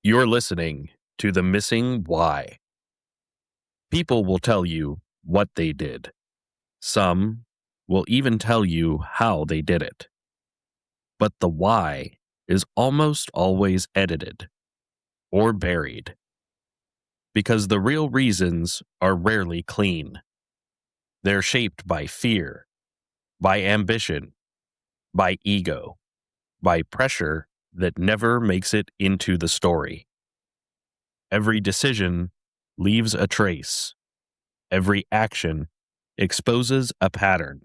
You're listening to The Missing Why. People will tell you what they did. Some will even tell you how they did it. But the why is almost always edited or buried because the real reasons are rarely clean. They're shaped by fear, by ambition, by ego, by pressure that never makes it into the story. Every decision leaves a trace. Every action exposes a pattern.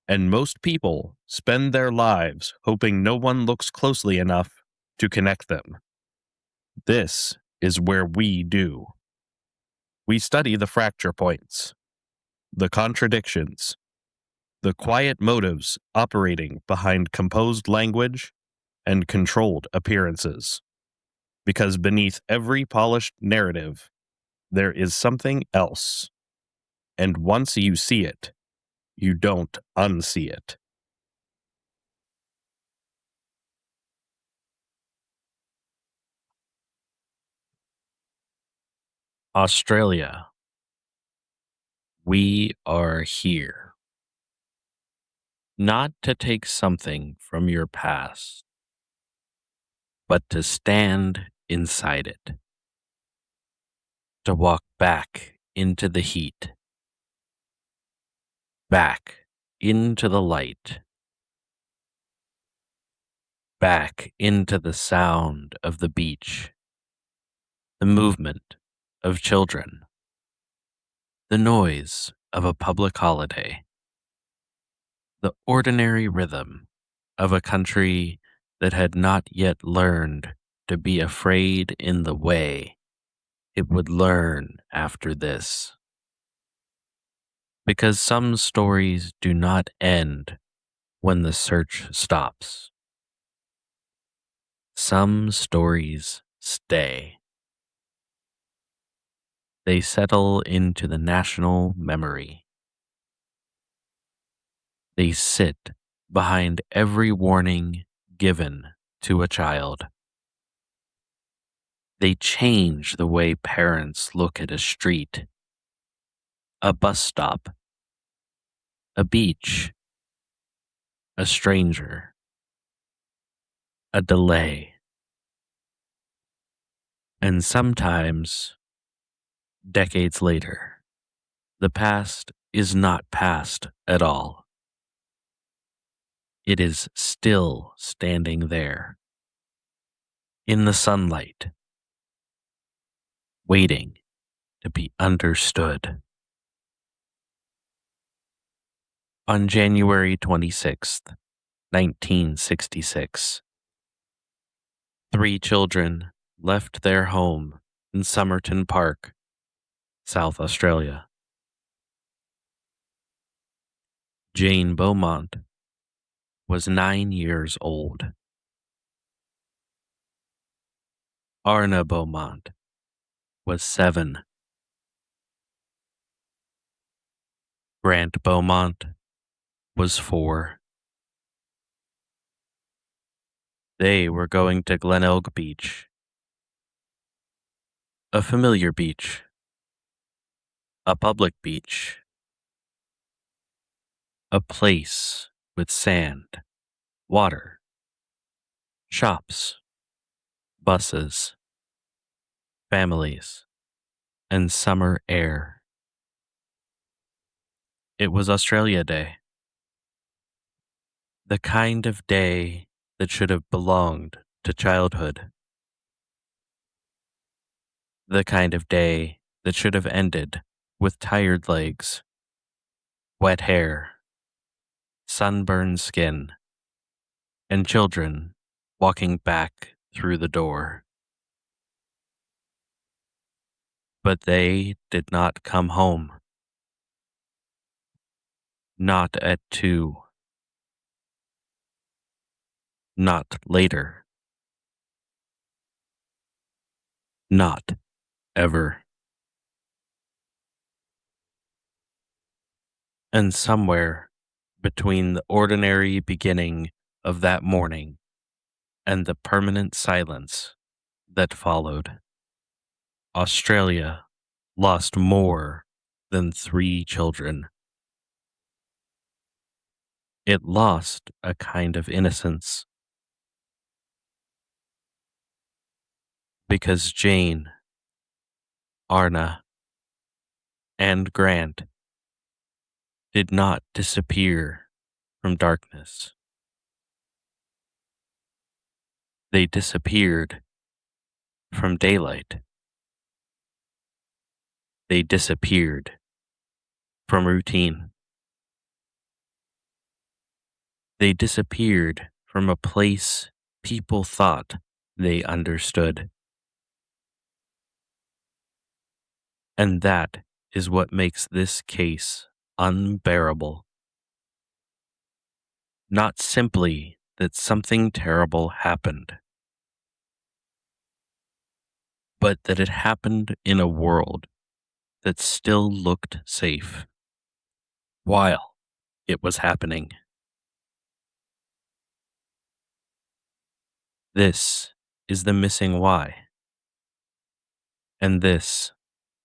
And most people spend their lives hoping no one looks closely enough to connect them. This is where we do. We study the fracture points, the contradictions, the quiet motives operating behind composed language and controlled appearances. Because beneath every polished narrative, there is something else. And once you see it, you don't unsee it. Australia. We are here. Not to take something from your past, but to stand inside it. To walk back into the heat. Back into the light. Back into the sound of the beach. The movement of children. The noise of a public holiday. The ordinary rhythm of a country that had not yet learned to be afraid in the way it would learn after this. Because some stories do not end when the search stops. Some stories stay. They settle into the national memory. They sit behind every warning given to a child. They change the way parents look at a street, a bus stop, a beach, a stranger, a delay. And sometimes, decades later, the past is not past at all. It is still standing there, in the sunlight, waiting to be understood. On January 26th, 1966, 3 children left their home in Somerton Park, South Australia. Jane Beaumont was 9 years old. Arnna Beaumont was 7. Grant Beaumont was 4. They were going to Glenelg Beach, a familiar beach, a public beach, a place with sand, water, shops, buses, families, and summer air. It was Australia.They, the kind of day that should have belonged to childhood. The kind of day that should have ended with tired legs, wet hair, sunburned skin, and children walking back through the door. But they did not come home. Not at 2. Not later. Not ever. And somewhere between the ordinary beginning of that morning and the permanent silence that followed. Australia lost more than 3 children. It lost a kind of innocence because Jane, Arnna, and Grant did not disappear from darkness. They disappeared from daylight. They disappeared from routine. They disappeared from a place people thought they understood. And that is what makes this case unbearable. Not simply that something terrible happened, but that it happened in a world that still looked safe while it was happening. This is the missing why. And this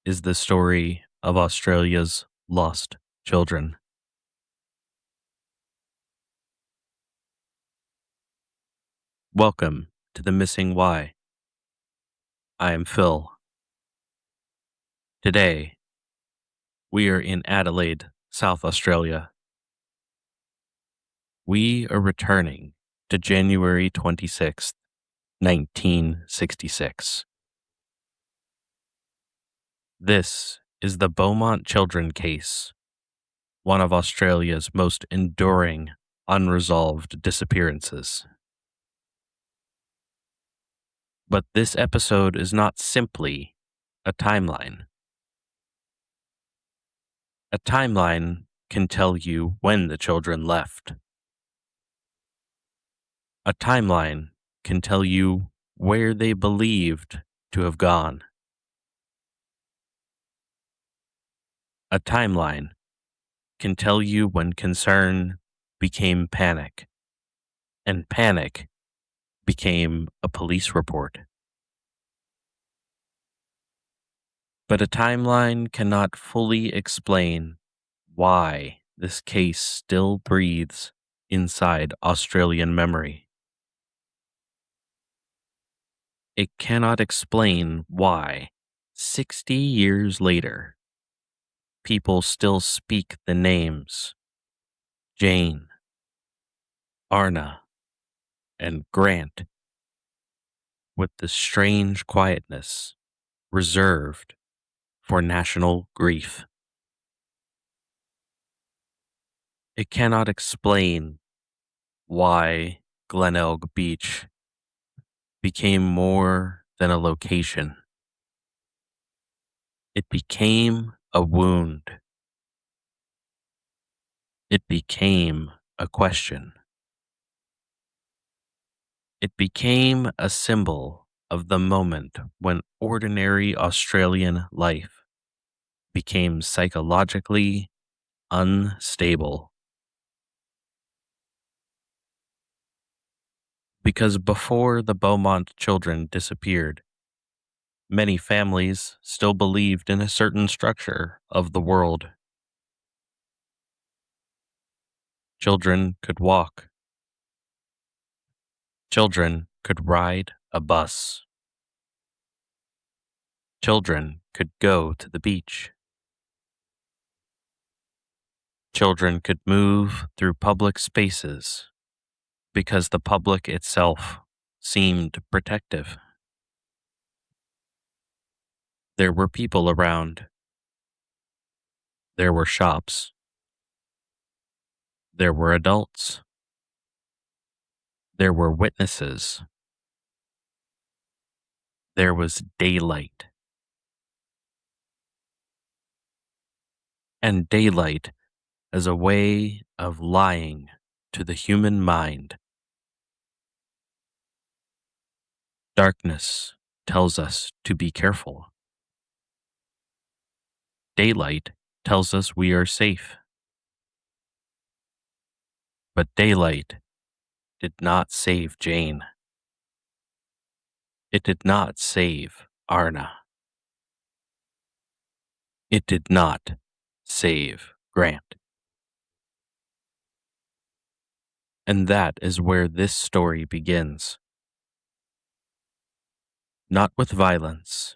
is the story of Australia's lost children. Welcome to the missing why. I am Phil. Today, we are in Adelaide, South Australia. We are returning to January 26th, 1966. This is the Beaumont Children case, one of Australia's most enduring, unresolved disappearances. But this episode is not simply a timeline. A timeline can tell you when the children left. A timeline can tell you where they believed to have gone. A timeline can tell you when concern became panic, and panic became a police report. But a timeline cannot fully explain why this case still breathes inside Australian memory. It cannot explain why, 60 years later, people still speak the names Jane, Arnna, and Grant with the strange quietness reserved for national grief. It cannot explain why Glenelg Beach became more than a location. It became a wound. It became a question. It became a symbol of the moment when ordinary Australian life became psychologically unstable. Because before the Beaumont children disappeared, many families still believed in a certain structure of the world. Children could walk. Children could ride a bus. Children could go to the beach. Children could move through public spaces because the public itself seemed protective. There were people around. There were shops. There were adults. There were witnesses. There was daylight. And daylight as a way of lying to the human mind. Darkness tells us to be careful. Daylight tells us we are safe. But daylight did not save Jane. It did not save Arnna. It did not save Grant. And that is where this story begins. Not with violence,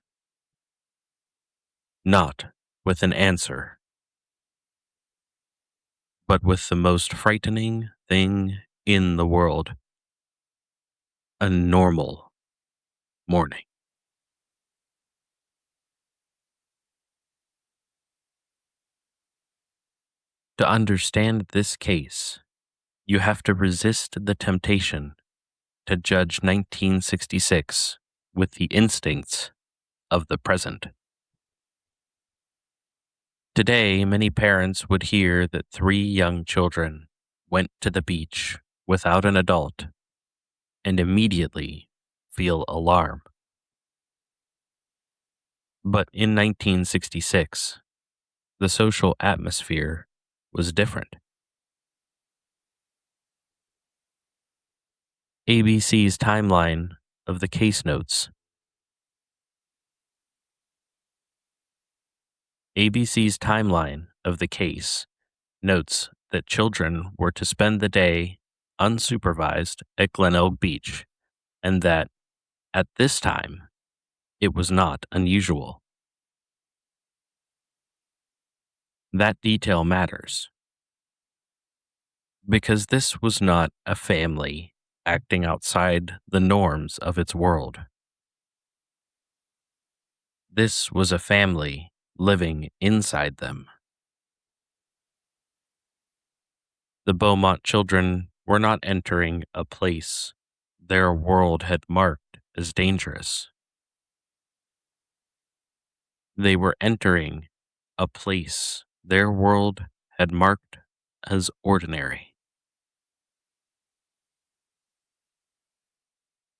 not with an answer, but with the most frightening thing in the world: a normal morning. To understand this case, you have to resist the temptation to judge 1966 with the instincts of the present. Today, many parents would hear that 3 young children went to the beach without an adult and immediately feel alarm. But in 1966, the social atmosphere was different. ABC's timeline of the case notes. ABC's timeline of the case notes that children were to spend the day unsupervised at Glenelg Beach, and that, at this time, it was not unusual. That detail matters, because this was not a family acting outside the norms of its world. This was a family living inside them. The Beaumont children were not entering a place their world had marked as dangerous. They were entering a place their world had marked as ordinary.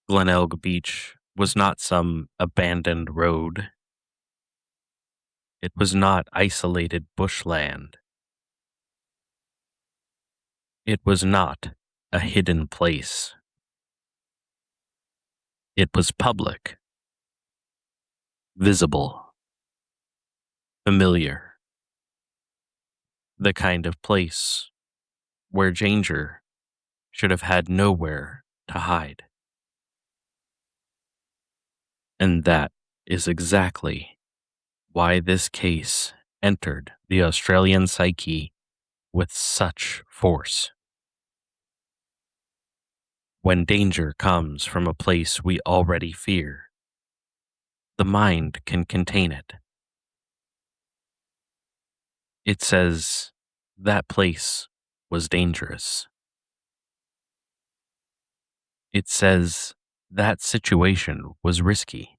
Glenelg Beach was not some abandoned road. It was not isolated bushland. It was not a hidden place. It was public, visible, familiar. The kind of place where danger should have had nowhere to hide. And that is exactly why this case entered the Australian psyche with such force. When danger comes from a place we already fear, the mind can contain it. It says that place was dangerous. It says that situation was risky.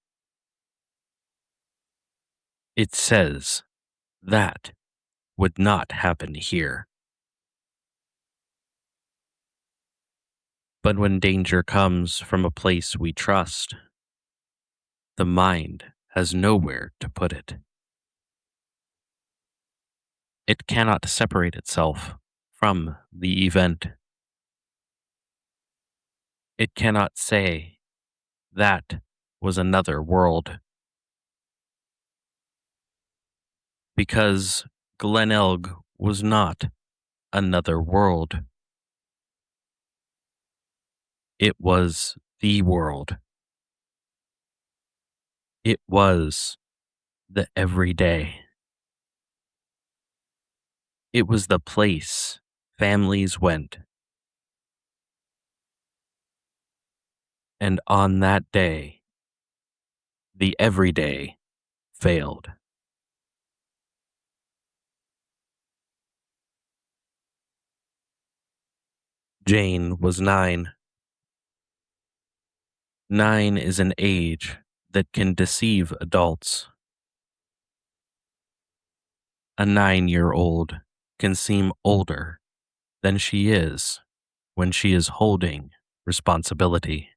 It says that would not happen here. But when danger comes from a place we trust, the mind has nowhere to put it. It cannot separate itself from the event. It cannot say that was another world. Because Glenelg was not another world. It was the world. It was the everyday. It was the place families went. And on that day, the everyday failed. Jane was 9. 9 is an age that can deceive adults. A 9-year-old can seem older than she is when she is holding responsibility.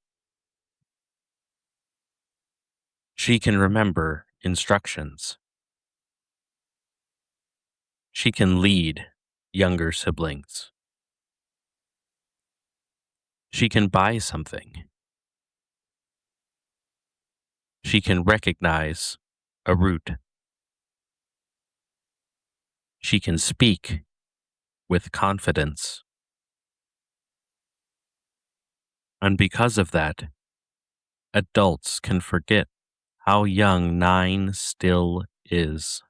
She can remember instructions. She can lead younger siblings. She can buy something. She can recognize a route. She can speak with confidence. And because of that, adults can forget how young 9 still is.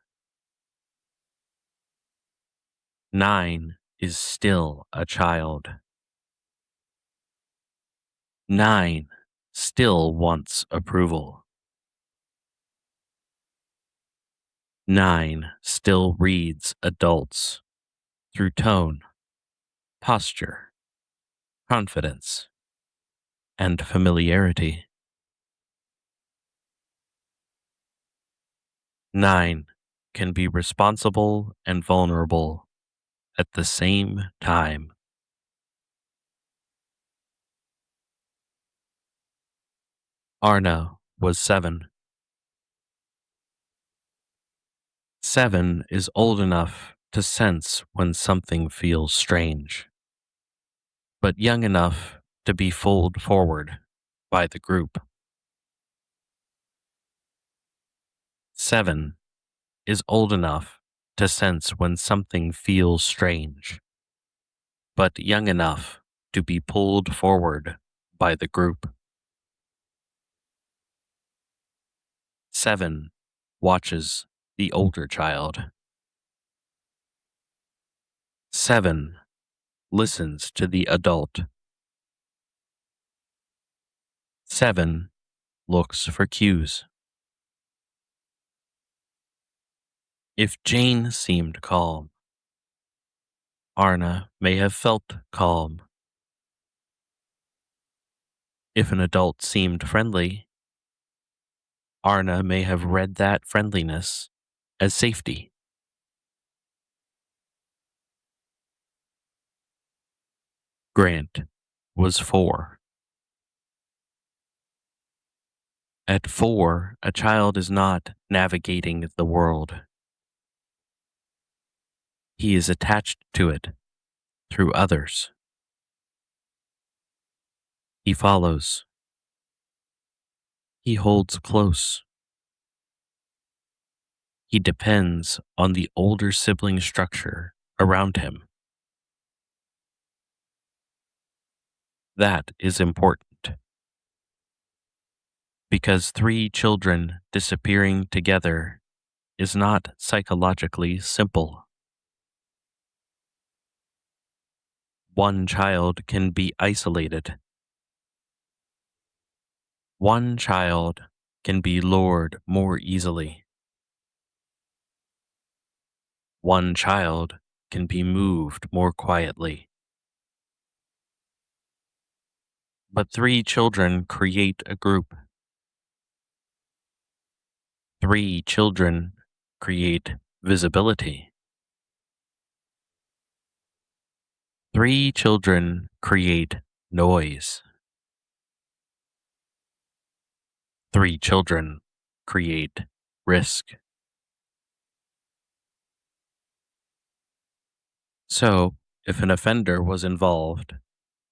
9 is still a child. 9 still wants approval. 9 still reads adults through tone, posture, confidence, and familiarity. 9 can be responsible and vulnerable at the same time. Arnna was 7. 7 is old enough to sense when something feels strange, but young enough to be pulled forward by the group. 7 is old enough to sense when something feels strange, but young enough to be pulled forward by the group. 7 watches the older child. 7 listens to the adult. 7 looks for cues. If Jane seemed calm, Arnna may have felt calm. If an adult seemed friendly, Arnna may have read that friendliness as safety. Grant was 4. At 4, a child is not navigating the world. He is attached to it through others. He follows. He holds close. He depends on the older sibling structure around him. That is important, because 3 children disappearing together is not psychologically simple. One child can be isolated. One child can be lured more easily. One child can be moved more quietly. But 3 children create a group. 3 children create visibility. 3 children create noise. 3 children create risk. So, if an offender was involved,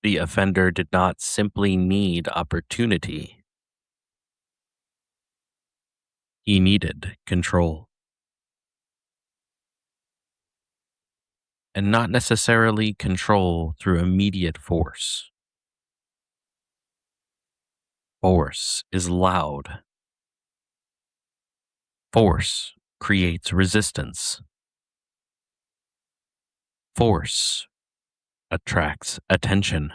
the offender did not simply need opportunity. He needed control. And not necessarily control through immediate force. Force is loud. Force creates resistance. Force attracts attention.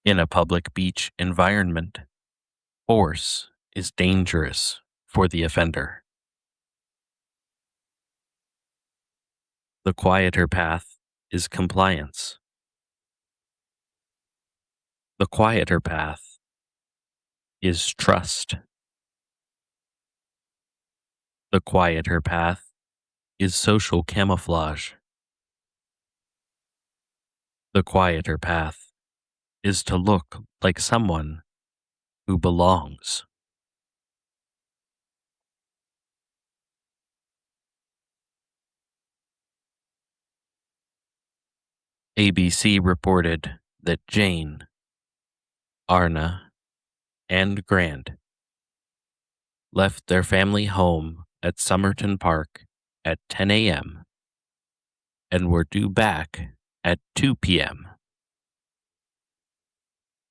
In a public beach environment, force is dangerous for the offender. The quieter path is compliance. The quieter path is trust. The quieter path is social camouflage. The quieter path is to look like someone who belongs. ABC reported that Jane, Arnna, and Grant left their family home at Somerton Park at 10 a.m. and were due back at 2 p.m.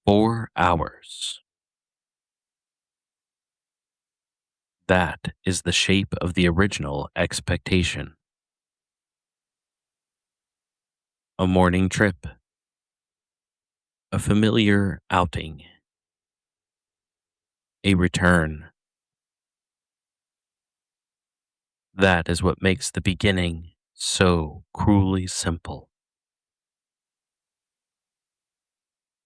4 hours. That is the shape of the original expectation. A morning trip, a familiar outing, a return. That is what makes the beginning so cruelly simple.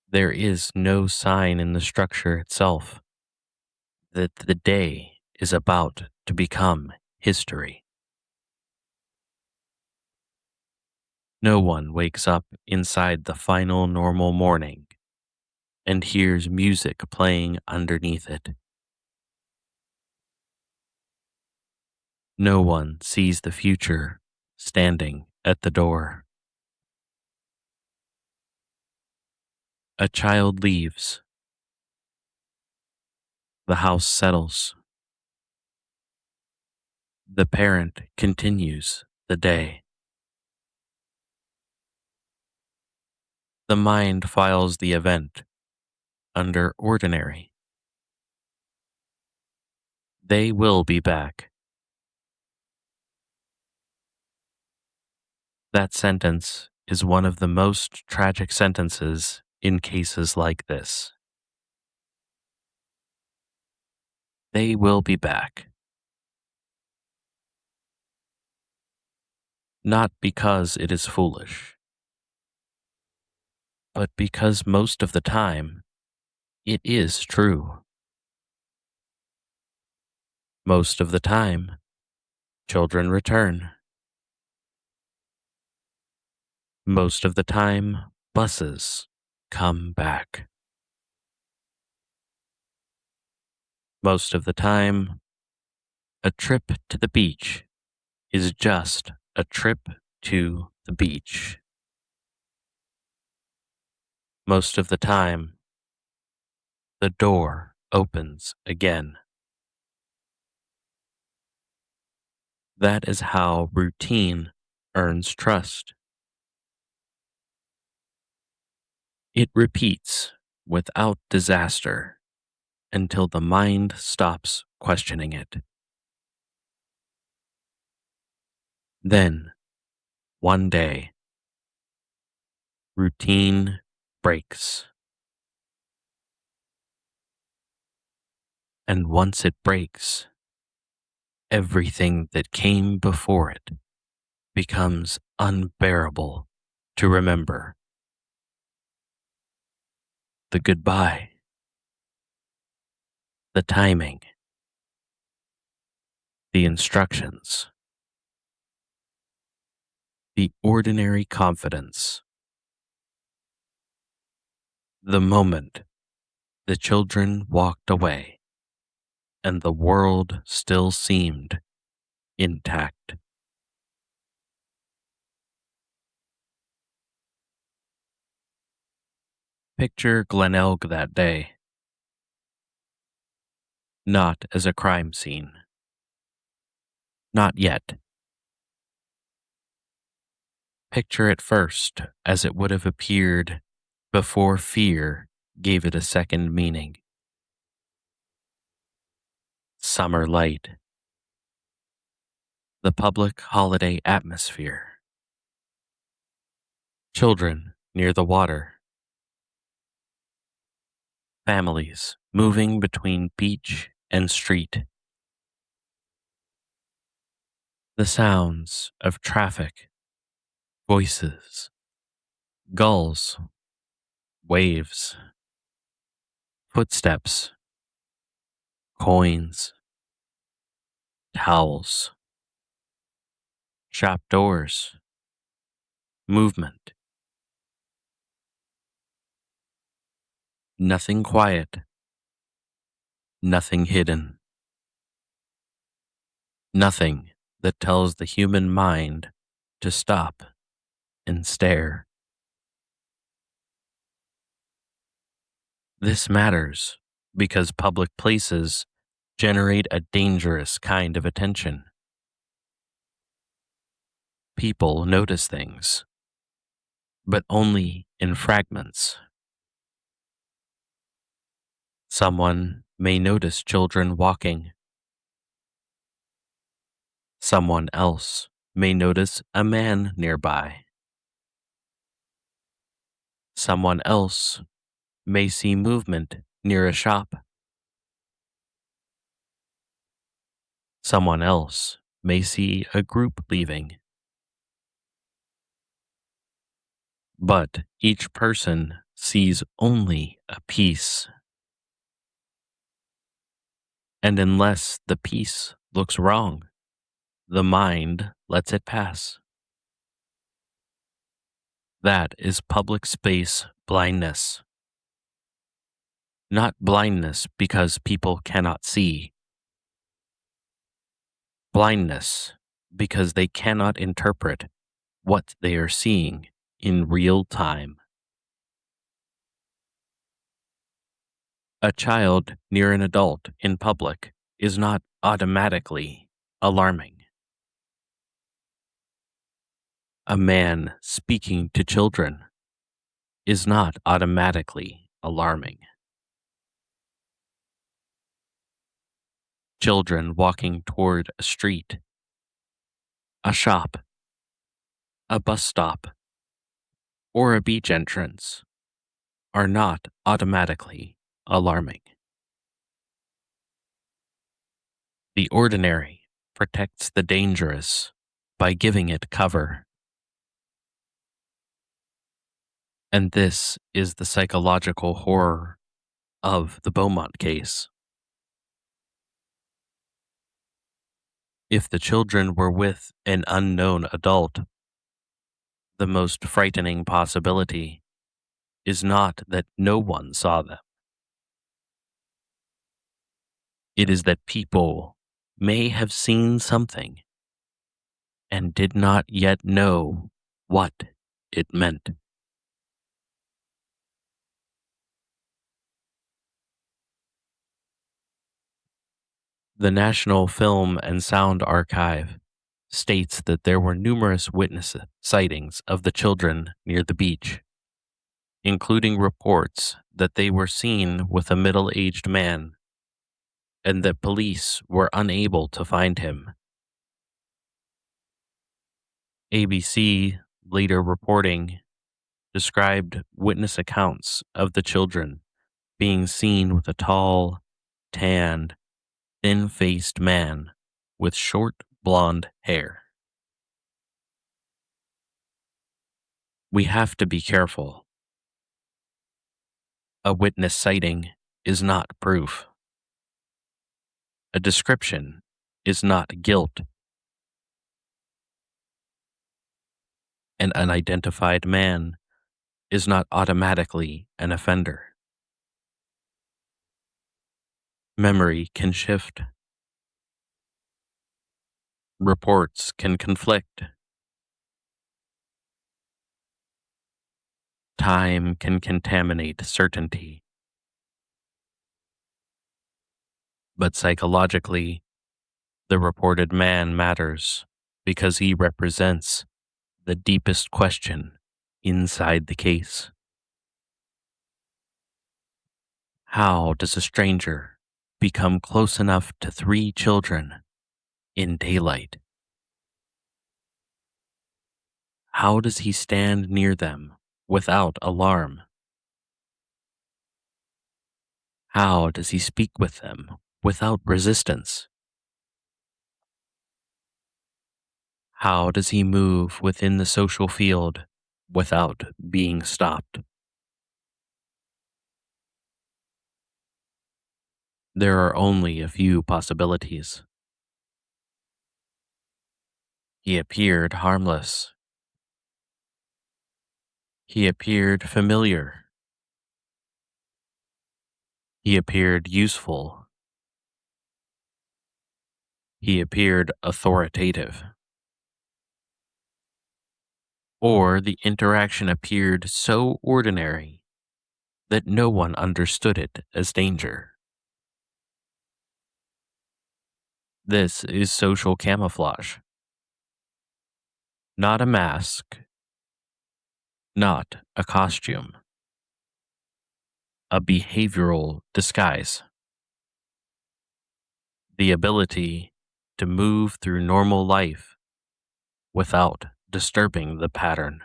There is no sign in the structure itself that the day is about to become history. No one wakes up inside the final normal morning and hears music playing underneath it. No one sees the future standing at the door. A child leaves. The house settles. The parent continues the day. The mind files the event under ordinary. They will be back. That sentence is one of the most tragic sentences in cases like this. They will be back. Not because it is foolish, but because most of the time it is true. Most of the time, children return. Most of the time, buses come back. Most of the time, a trip to the beach is just a trip to the beach. Most of the time, the door opens again. That is how routine earns trust. It repeats without disaster until the mind stops questioning it. Then, one day, routine breaks. And once it breaks, everything that came before it becomes unbearable to remember. The goodbye, the timing, the instructions, the ordinary confidence, the moment the children walked away and the world still seemed intact. Picture Glenelg that day, not as a crime scene. Not yet. Picture it first as it would have appeared before fear gave it a second meaning. Summer light. The public holiday atmosphere. Children near the water. Families moving between beach and street. The sounds of traffic, voices, gulls, waves, footsteps, coins, towels, shop doors, movement. Nothing quiet, nothing hidden. Nothing that tells the human mind to stop and stare. This matters because public places generate a dangerous kind of attention. People notice things, but only in fragments. Someone may notice children walking. Someone else may notice a man nearby. Someone else may see movement near a shop. Someone else may see a group leaving. But each person sees only a piece. And unless the piece looks wrong, the mind lets it pass. That is public space blindness. Not blindness because people cannot see. Blindness because they cannot interpret what they are seeing in real time. A child near an adult in public is not automatically alarming. A man speaking to children is not automatically alarming. Children walking toward a street, a shop, a bus stop, or a beach entrance are not automatically alarming. The ordinary protects the dangerous by giving it cover. And this is the psychological horror of the Beaumont case. If the children were with an unknown adult, the most frightening possibility is not that no one saw them. It is that people may have seen something and did not yet know what it meant. The National Film and Sound Archive states that there were numerous witness sightings of the children near the beach, including reports that they were seen with a middle-aged man and that police were unable to find him. ABC, later reporting, described witness accounts of the children being seen with a tall, tanned, thin-faced man with short blonde hair. We have to be careful. A witness sighting is not proof. A description is not guilt. An unidentified man is not automatically an offender. Memory can shift. Reports can conflict. Time can contaminate certainty. But psychologically, the reported man matters because he represents the deepest question inside the case. How does a stranger become close enough to 3 children in daylight? How does he stand near them without alarm? How does he speak with them without resistance? How does he move within the social field without being stopped? There are only a few possibilities. He appeared harmless. He appeared familiar. He appeared useful. He appeared authoritative. Or the interaction appeared so ordinary that no one understood it as danger. This is social camouflage, not a mask, not a costume, a behavioral disguise. The ability to move through normal life without disturbing the pattern.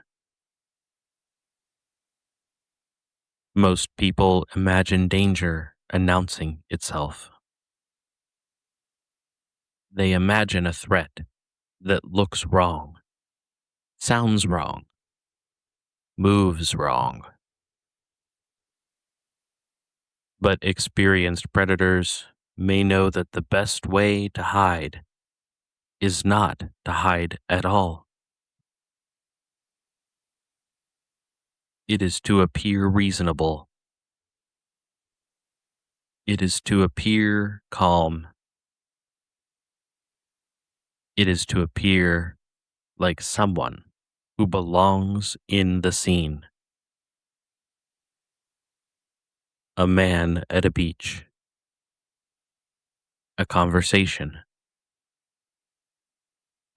Most people imagine danger announcing itself. They imagine a threat that looks wrong, sounds wrong, moves wrong. But experienced predators may know that the best way to hide is not to hide at all. It is to appear reasonable. It is to appear calm. It is to appear like someone who belongs in the scene. A man at a beach. A conversation.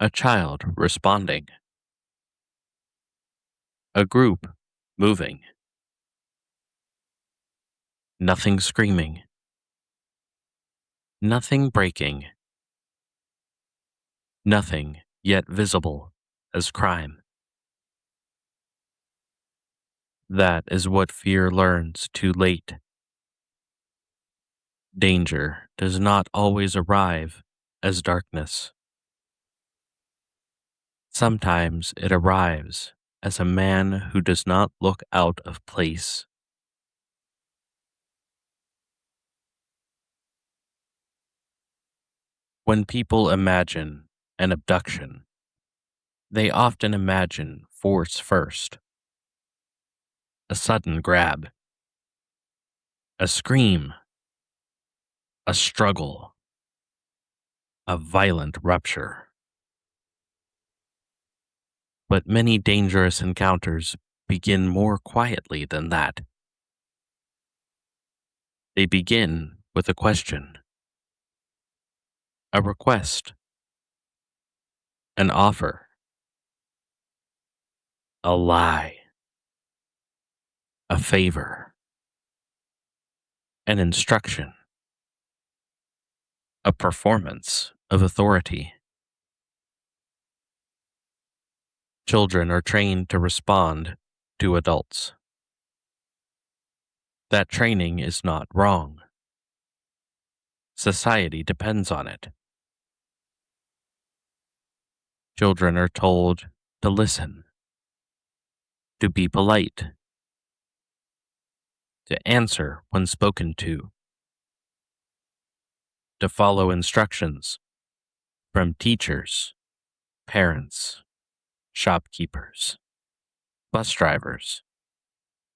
A child responding. A group moving. Nothing screaming. Nothing breaking. Nothing yet visible as crime. That is what fear learns too late. Danger does not always arrive as darkness. Sometimes it arrives as a man who does not look out of place. When people imagine an abduction, they often imagine force first. A sudden grab, a scream, a struggle, a violent rupture. But many dangerous encounters begin more quietly than that. They begin with a question, a request, an offer, a lie, a favor, an instruction, a performance of authority. Children are trained to respond to adults. That training is not wrong. Society depends on it. Children are told to listen, to be polite, to answer when spoken to follow instructions from teachers, parents, shopkeepers, bus drivers,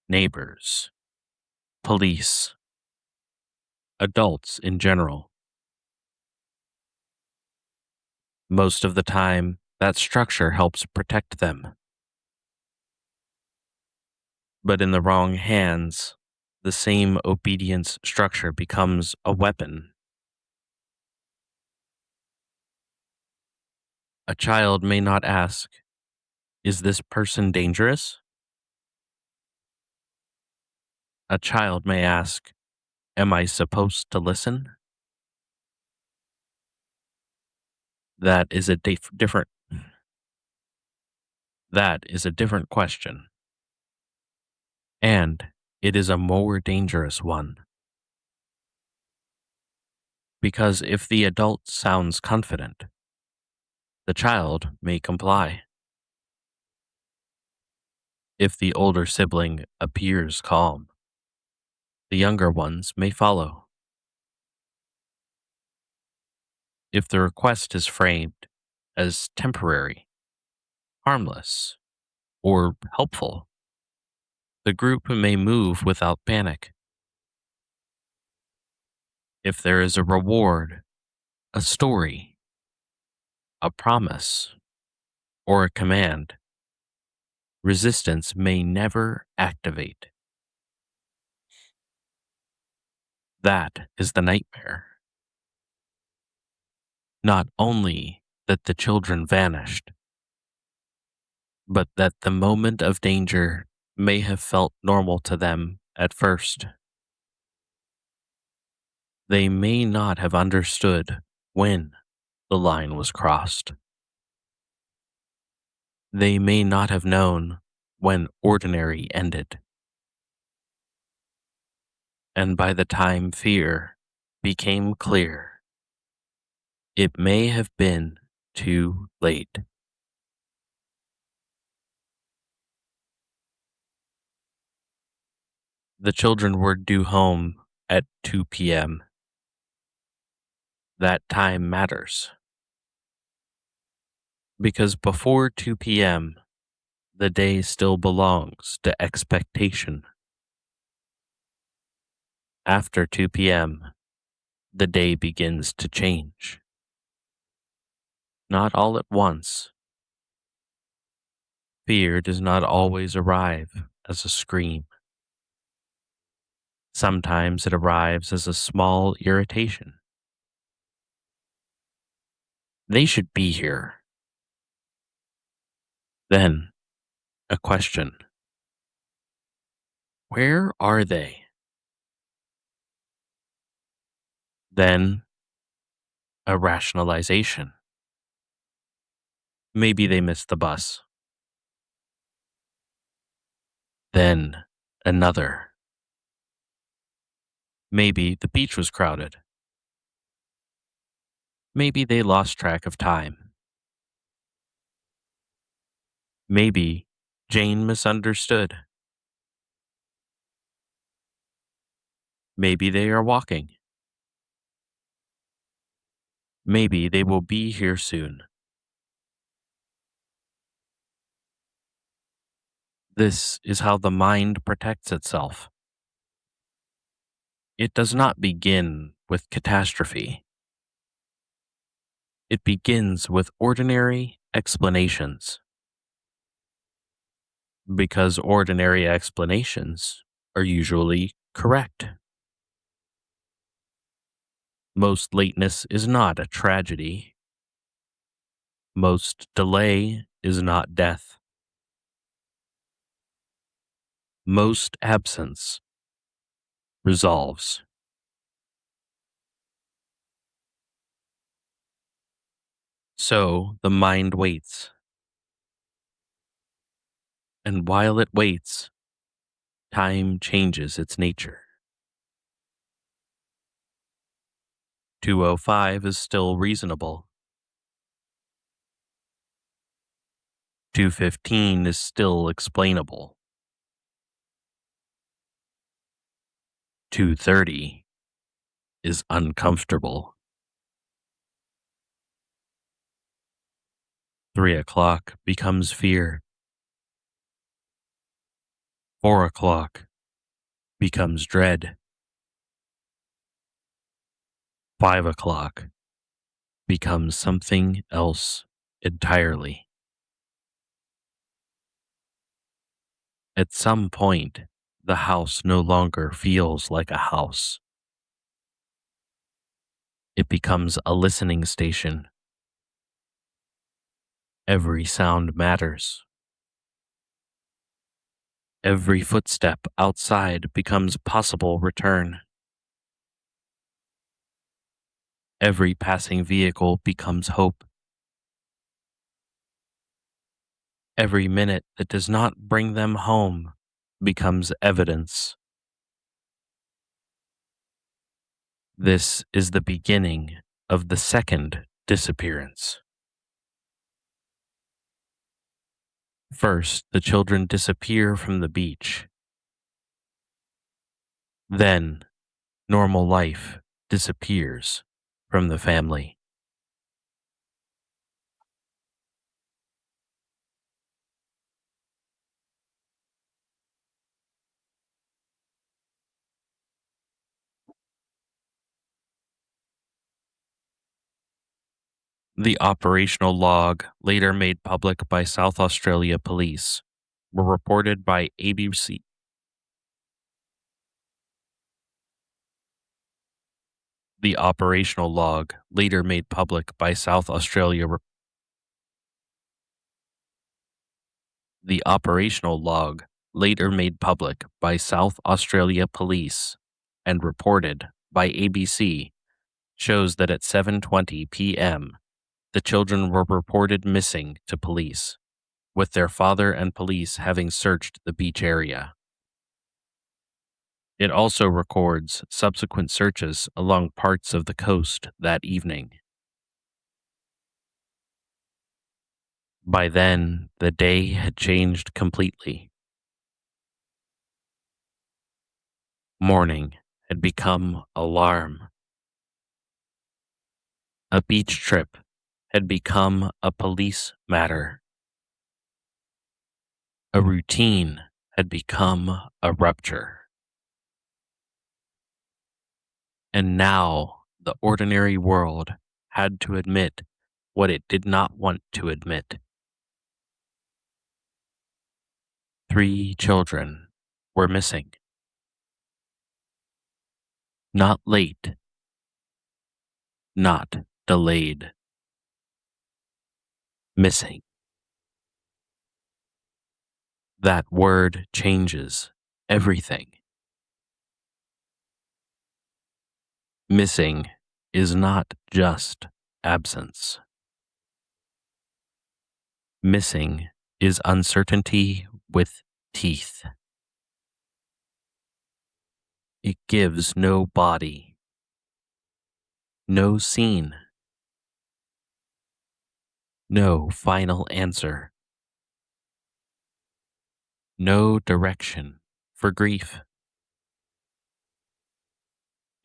neighbors, police, adults in general. Most of the time, that structure helps protect them. But in the wrong hands, the same obedience structure becomes a weapon. A child may not ask, "Is this person dangerous?" A child may ask, "Am I supposed to listen?" That is a different That is a different question. And it is a more dangerous one. Because if the adult sounds confident, the child may comply. If the older sibling appears calm, the younger ones may follow. If the request is framed as temporary, harmless, or helpful, the group may move without panic. If there is a reward, a story, a promise, or a command, resistance may never activate. That is the nightmare. Not only that the children vanished, but that the moment of danger may have felt normal to them at first. They may not have understood when the line was crossed. They may not have known when ordinary ended. And by the time fear became clear, it may have been too late. The children were due home at 2 p.m. That time matters, because before 2 p.m., the day still belongs to expectation. After 2 p.m., the day begins to change. Not all at once. Fear does not always arrive as a scream. Sometimes it arrives as a small irritation. They should be here. Then, a question. Where are they? Then, a rationalization. Maybe they missed the bus. Then, another. Maybe the beach was crowded. Maybe they lost track of time. Maybe Jane misunderstood. Maybe they are walking. Maybe they will be here soon. This is how the mind protects itself. It does not begin with catastrophe. It begins with ordinary explanations. Because ordinary explanations are usually correct. Most lateness is not a tragedy. Most delay is not death. Most absence resolves. So the mind waits. And while it waits, time changes its nature. 2:05 is still reasonable. 2:15 is still explainable. 2:30 is uncomfortable. 3 o'clock becomes fear. 4 o'clock becomes dread. 5 o'clock becomes something else entirely. At some point, the house no longer feels like a house. It becomes a listening station. Every sound matters. Every footstep outside becomes possible return. Every passing vehicle becomes hope. Every minute that does not bring them home becomes evidence. This is the beginning of the second disappearance. First, the children disappear from the beach. Then, normal life disappears from the family. The operational log, later made public by South Australia Police, were reported by ABC. The operational log, later made public by South Australia. The operational log, later made public by South Australia Police and reported by ABC, shows that at 7:20 p.m., the children were reported missing to police, with their father and police having searched the beach area. It also records subsequent searches along parts of the coast that evening. By then, the day had changed completely. Morning had become alarm. A beach trip had become a police matter. A routine had become a rupture. And now the ordinary world had to admit what it did not want to admit. 3 children were missing. Not late, not delayed. Missing. That word changes everything. Missing is not just absence. Missing is uncertainty with teeth. It gives no body, no scene, no final answer, no direction for grief.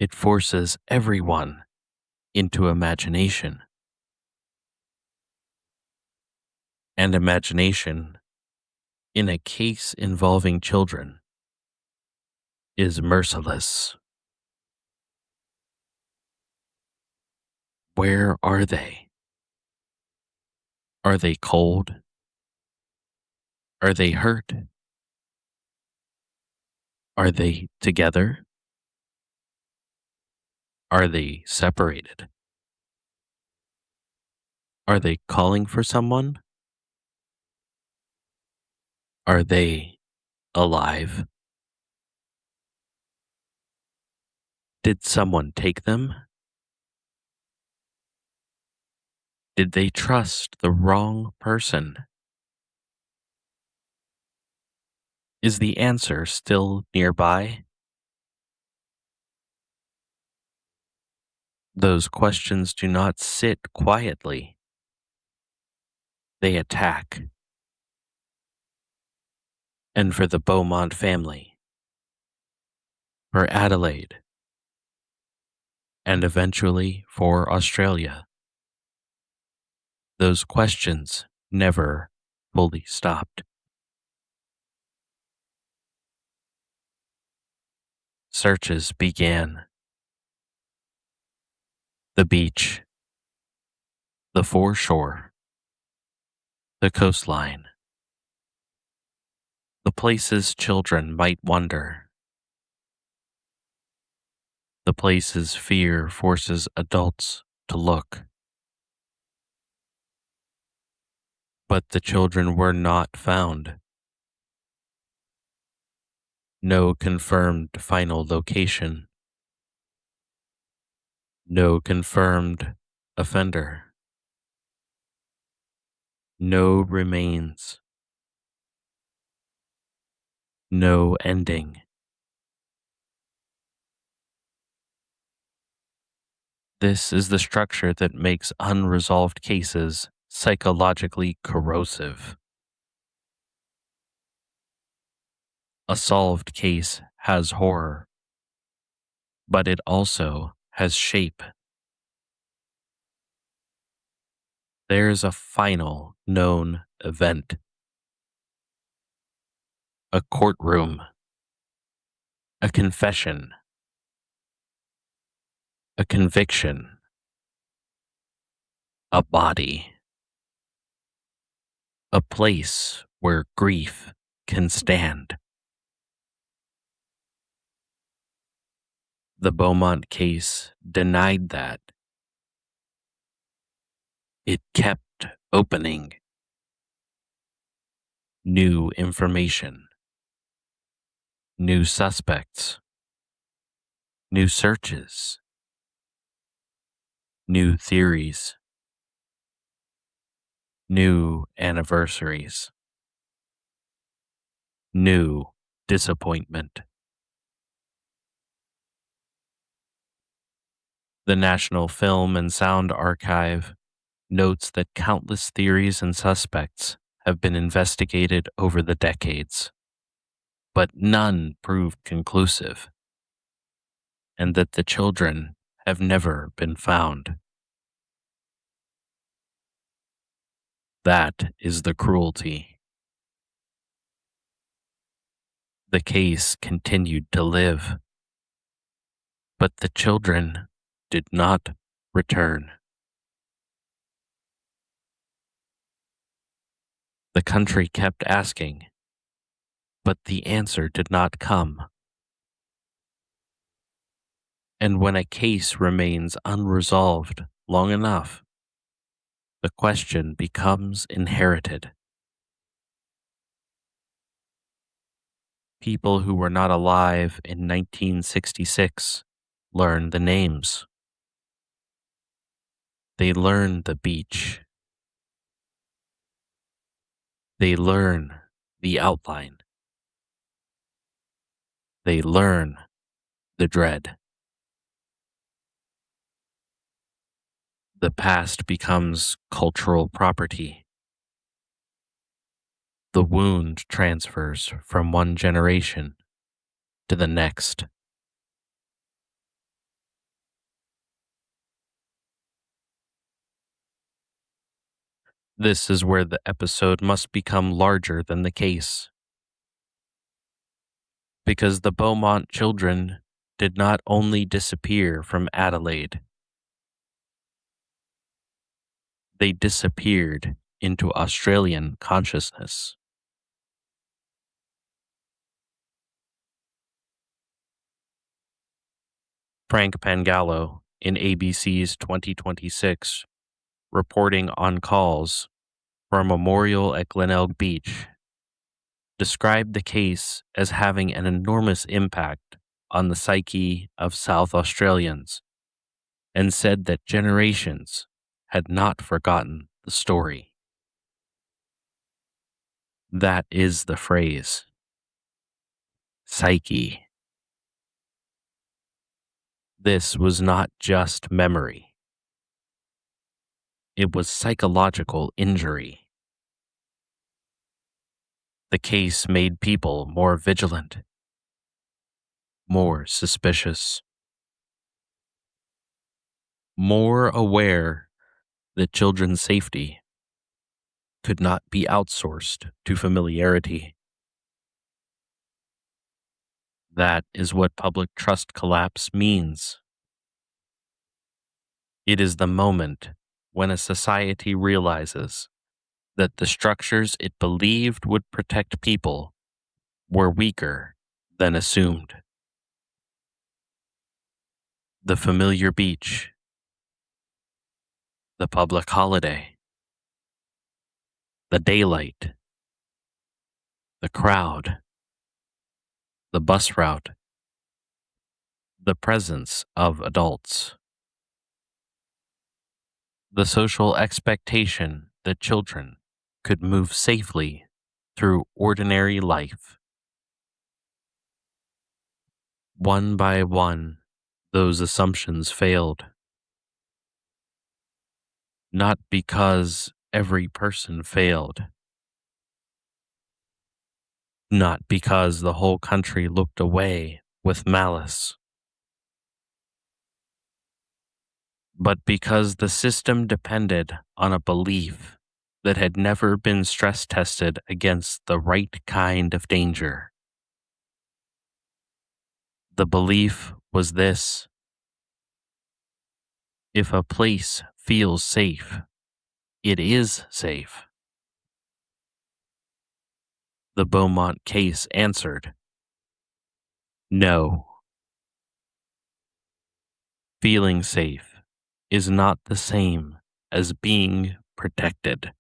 It forces everyone into imagination. And imagination, in a case involving children, is merciless. Where are they? Are they cold? Are they hurt? Are they together? Are they separated? Are they calling for someone? Are they alive? Did someone take them? Did they trust the wrong person? Is the answer still nearby? Those questions do not sit quietly. They attack. And for the Beaumont family, for Adelaide, and eventually for Australia, those questions never fully stopped. Searches began. The beach, the foreshore, the coastline, the places children might wander, the places fear forces adults to look. But the children were not found. No confirmed final location. No confirmed offender. No remains. No ending. This is the structure that makes unresolved cases psychologically corrosive. A solved case has horror, but it also has shape. There's a final known event. A courtroom. A confession. A conviction. A body. A place where grief can stand. The Beaumont case denied that. It kept opening new information, new suspects, new searches, new theories, new anniversaries, new disappointment. The National Film and Sound Archive notes that countless theories and suspects have been investigated over the decades, but none proved conclusive, and that the children have never been found. That is the cruelty. The case continued to live, but the children did not return. The country kept asking, but the answer did not come. And when a case remains unresolved long enough, the question becomes inherited. People who were not alive in 1966 learn the names. They learn the beach. They learn the outline. They learn the dread. The past becomes cultural property. The wound transfers from one generation to the next. This is where the episode must become larger than the case. Because the Beaumont children did not only disappear from Adelaide, they disappeared into Australian consciousness. Frank Pangallo in ABC's 2026, reporting on calls for a memorial at Glenelg Beach, described the case as having an enormous impact on the psyche of South Australians and said that generations had not forgotten the story. That is the phrase. Psyche. This was not just memory. It was psychological injury. The case made people more vigilant, more suspicious, more aware that children's safety could not be outsourced to familiarity. That is what public trust collapse means. It is the moment when a society realizes that the structures it believed would protect people were weaker than assumed. The familiar beach, the public holiday, the daylight, the crowd, the bus route, the presence of adults, the social expectation that children could move safely through ordinary life. One by one, those assumptions failed. Not because every person failed. Not because the whole country looked away with malice. But because the system depended on a belief that had never been stress tested against the right kind of danger. The belief was this: if a place feels safe, it is safe. The Beaumont case answered, no. Feeling safe is not the same as being protected.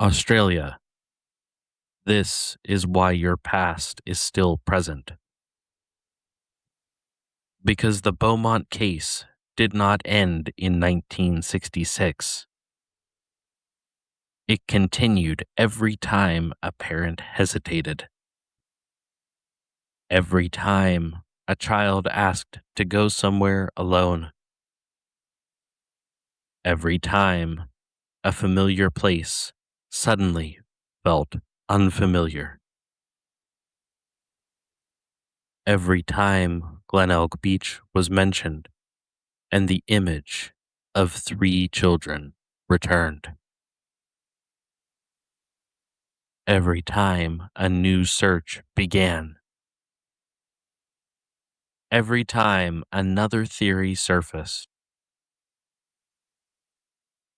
Australia. This is why your past is still present. Because the Beaumont case did not end in 1966. It continued every time a parent hesitated. Every time a child asked to go somewhere alone. Every time a familiar place suddenly felt unfamiliar. Every time Glenelg Beach was mentioned and the image of 3 children returned. Every time a new search began. Every time another theory surfaced.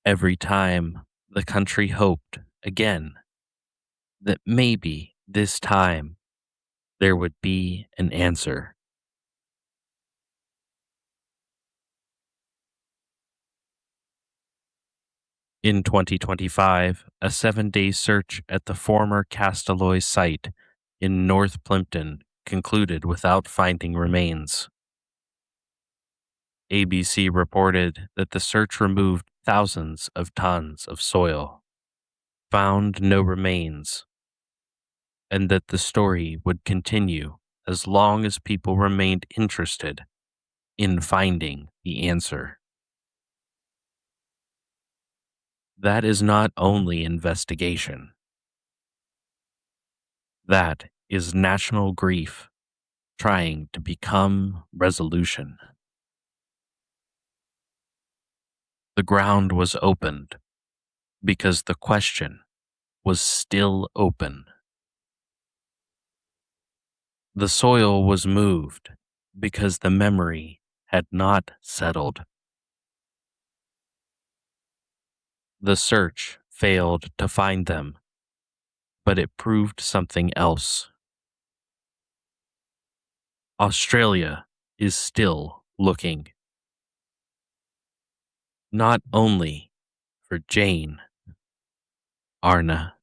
Every time the country hoped again that maybe this time there would be an answer. In 2025, a 7-day search at the former Castaloy site in North Plympton concluded without finding remains. ABC reported that the search removed thousands of tons of soil, found no remains, and that the story would continue as long as people remained interested in finding the answer. That is not only investigation. That is national grief trying to become resolution. The ground was opened because the question was still open. The soil was moved because the memory had not settled. The search failed to find them, but it proved something else. Australia is still looking. Not only for Jane, Arnna,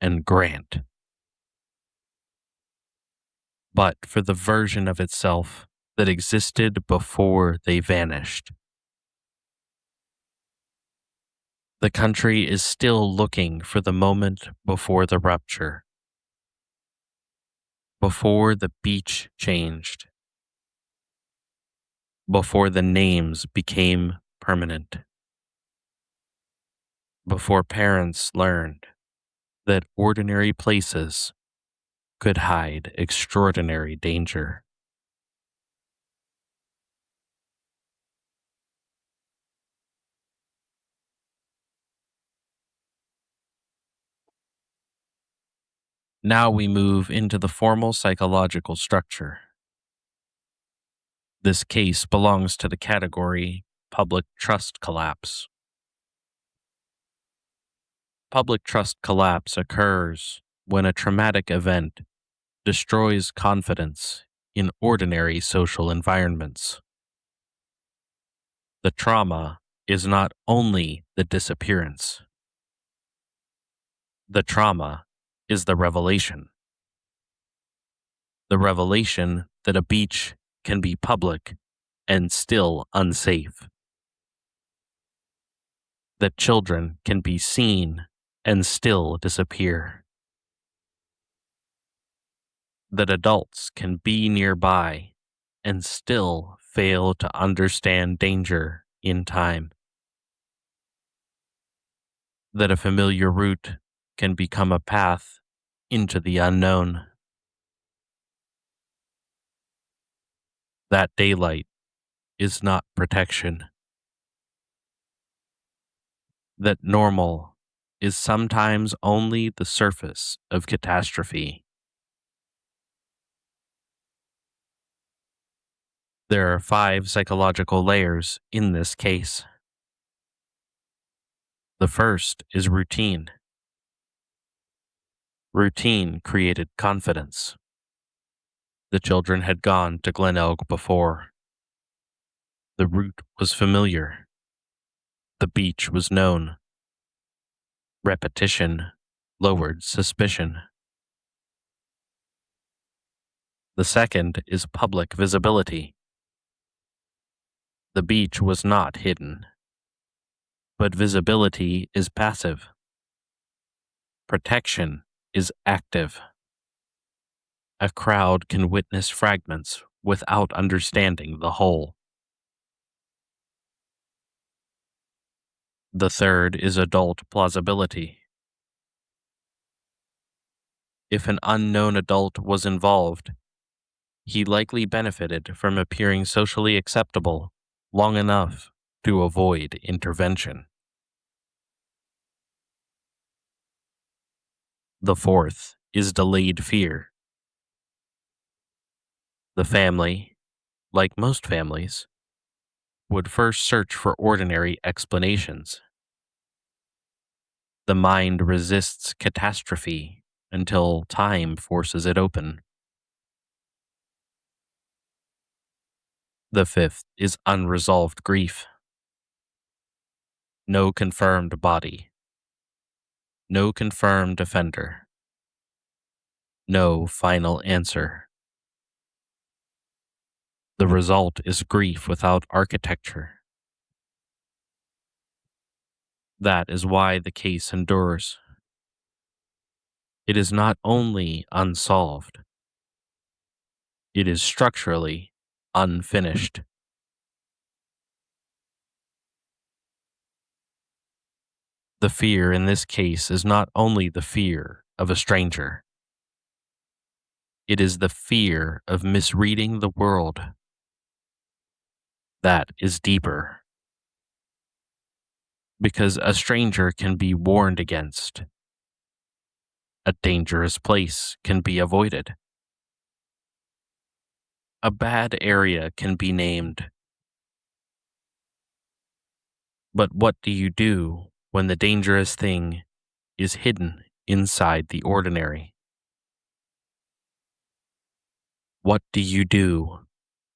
and Grant, but for the version of itself that existed before they vanished. The country is still looking for the moment before the rupture, before the beach changed, before the names became permanent, before parents learned that ordinary places could hide extraordinary danger. Now we move into the formal psychological structure. This case belongs to the category public trust collapse. Public trust collapse occurs when a traumatic event destroys confidence in ordinary social environments. The trauma is not only the disappearance. The trauma is the revelation. The revelation that a beach can be public and still unsafe. That children can be seen and still disappear. That adults can be nearby and still fail to understand danger in time. That a familiar route can become a path into the unknown. That daylight is not protection. That normal is sometimes only the surface of catastrophe. There are 5 psychological layers in this case. The first is routine. Routine created confidence. The children had gone to Glenelg before. The route was familiar. The beach was known. Repetition lowered suspicion. The second is public visibility. The beach was not hidden, but visibility is passive. Protection is active. A crowd can witness fragments without understanding the whole. The third is adult plausibility. If an unknown adult was involved, he likely benefited from appearing socially acceptable long enough to avoid intervention. The fourth is delayed fear. The family, like most families, would first search for ordinary explanations. The mind resists catastrophe until time forces it open. The fifth is unresolved grief. No confirmed body. No confirmed offender. No final answer. The result is grief without architecture. That is why the case endures. It is not only unsolved, it is structurally unfinished. The fear in this case is not only the fear of a stranger. It is the fear of misreading the world. That is deeper. Because a stranger can be warned against. A dangerous place can be avoided. A bad area can be named. But what do you do when the dangerous thing is hidden inside the ordinary? What do you do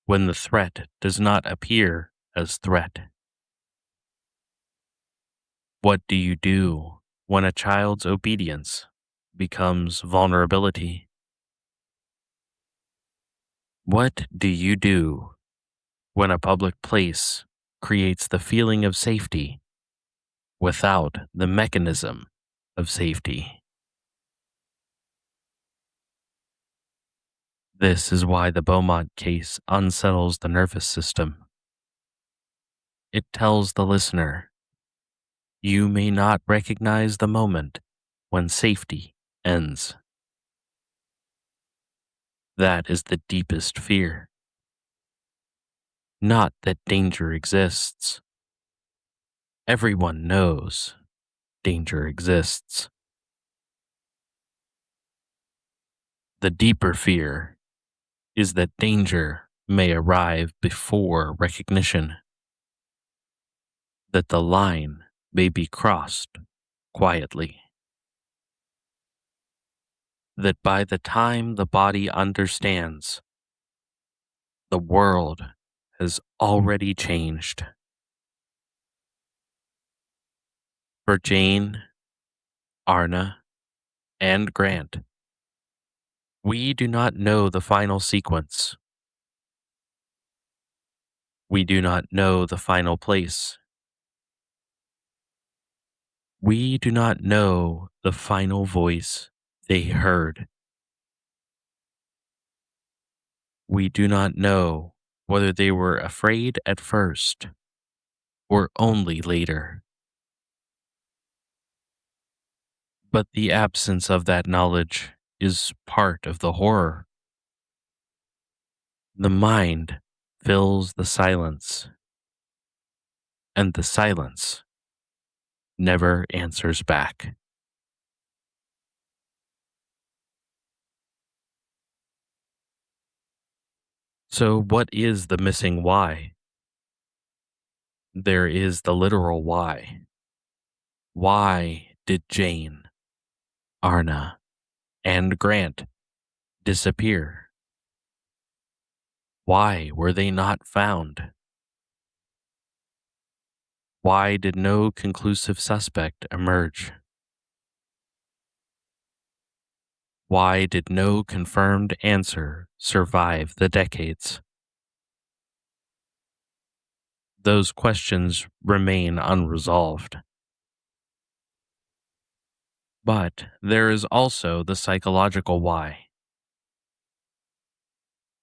when the threat does not appear as threat? What do you do when a child's obedience becomes vulnerability? What do you do when a public place creates the feeling of safety without the mechanism of safety? This is why the Beaumont case unsettles the nervous system. It tells the listener, you may not recognize the moment when safety ends. That is the deepest fear. Not that danger exists. Everyone knows danger exists. The deeper fear is that danger may arrive before recognition, that the line may be crossed quietly, that by the time the body understands, the world has already changed. For Jane, Arnna, and Grant, we do not know the final sequence. We do not know the final place. We do not know the final voice they heard. We do not know whether they were afraid at first or only later. But the absence of that knowledge is part of the horror. The mind fills the silence, and the silence never answers back. So, what is the missing why? There is the literal why. Why did Jane, Arnna, and Grant disappear? Why were they not found? Why did no conclusive suspect emerge? Why did no confirmed answer survive the decades? Those questions remain unresolved. But there is also the psychological why.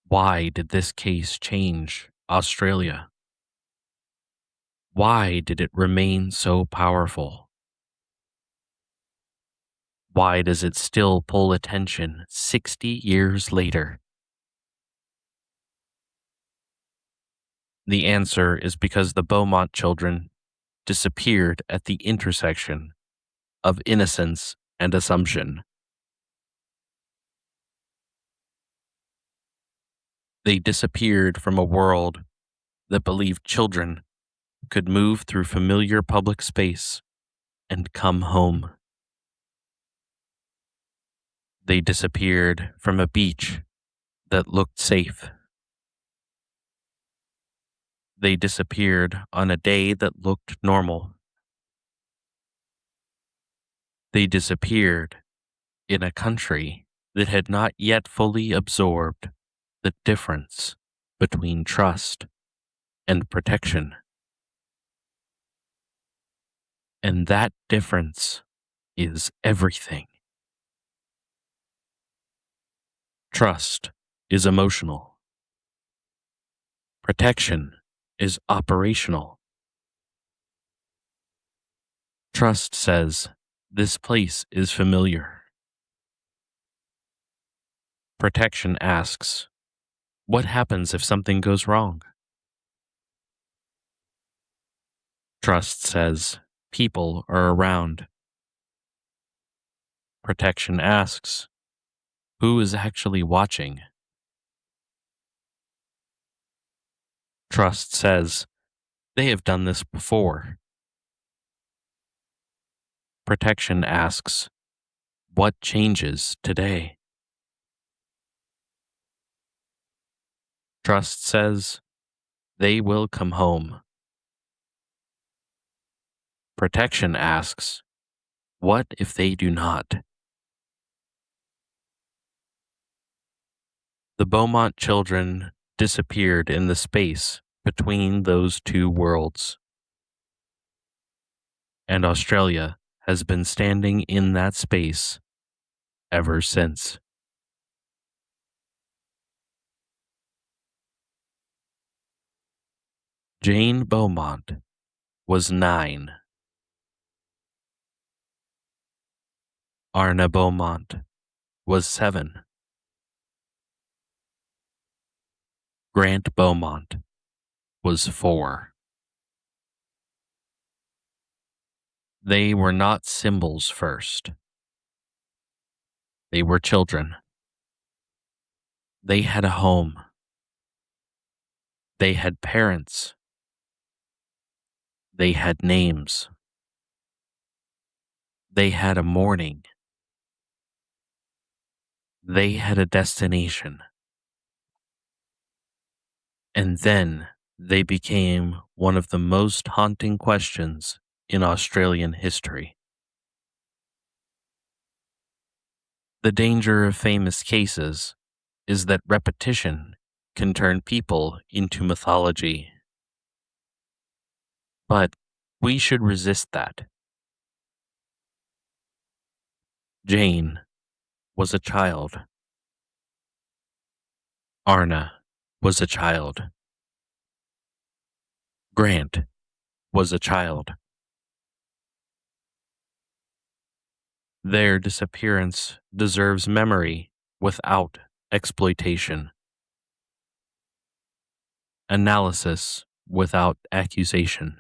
Why did this case change Australia? Why did it remain so powerful? Why does it still pull attention 60 years later? The answer is because the Beaumont children disappeared at the intersection of innocence and assumption. They disappeared from a world that believed children could move through familiar public space and come home. They disappeared from a beach that looked safe. They disappeared on a day that looked normal. They disappeared in a country that had not yet fully absorbed the difference between trust and protection. And that difference is everything. Trust is emotional. Protection is operational. Trust says, this place is familiar. Protection asks, what happens if something goes wrong? Trust says, people are around. Protection asks, who is actually watching? Trust says, they have done this before. Protection asks, what changes today? Trust says, they will come home. Protection asks, what if they do not? The Beaumont children disappeared in the space between those two worlds. And Australia has been standing in that space ever since. Jane Beaumont was 9. Arnna Beaumont was 7. Grant Beaumont was 4. They were not symbols first. They were children. They had a home. They had parents. They had names. They had a morning. They had a destination. And then they became one of the most haunting questions in Australian history. The danger of famous cases is that repetition can turn people into mythology. But we should resist that. Jane was a child. Arnna was a child. Grant was a child. Their disappearance deserves memory without exploitation, analysis without accusation,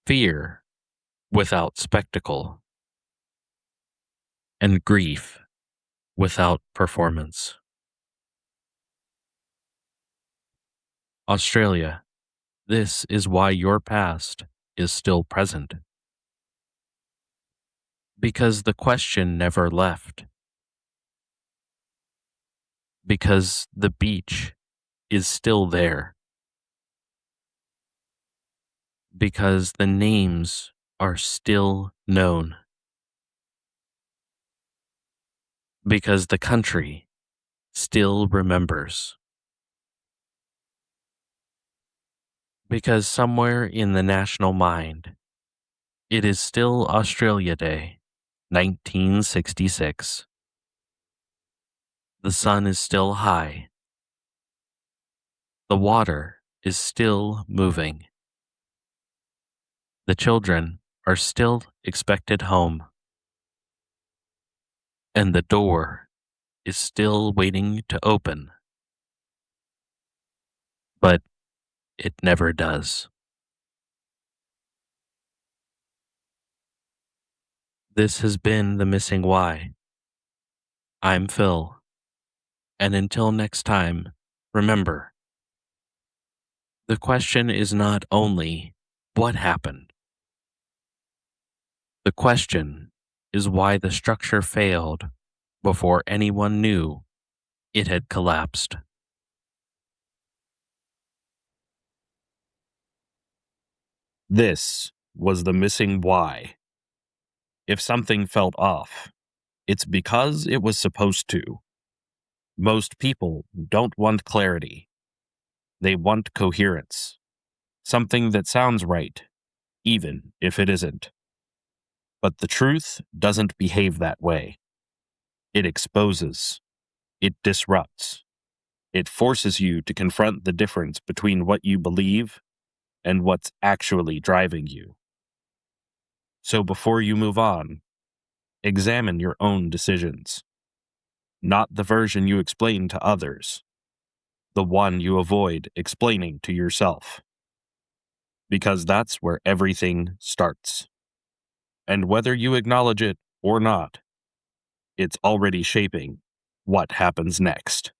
fear without spectacle, and grief without performance. Australia, this is why your past is still present. Because the question never left. Because the beach is still there. Because the names are still known. Because the country still remembers. Because somewhere in the national mind, it is still Australia.Day, 1966. The sun is still high. The water is still moving. The children are still expected home. And the door is still waiting to open. But it never does. This has been The Missing Why. I'm Phil. And until next time, remember, the question is not only what happened. The question is why the structure failed before anyone knew it had collapsed. This was The Missing Why. If something felt off, it's because it was supposed to. Most people don't want clarity. They want coherence. Something that sounds right, even if it isn't. But the truth doesn't behave that way. It exposes. It disrupts. It forces you to confront the difference between what you believe and what's actually driving you. So before you move on, examine your own decisions. Not the version you explain to others, the one you avoid explaining to yourself. Because that's where everything starts. And whether you acknowledge it or not, it's already shaping what happens next.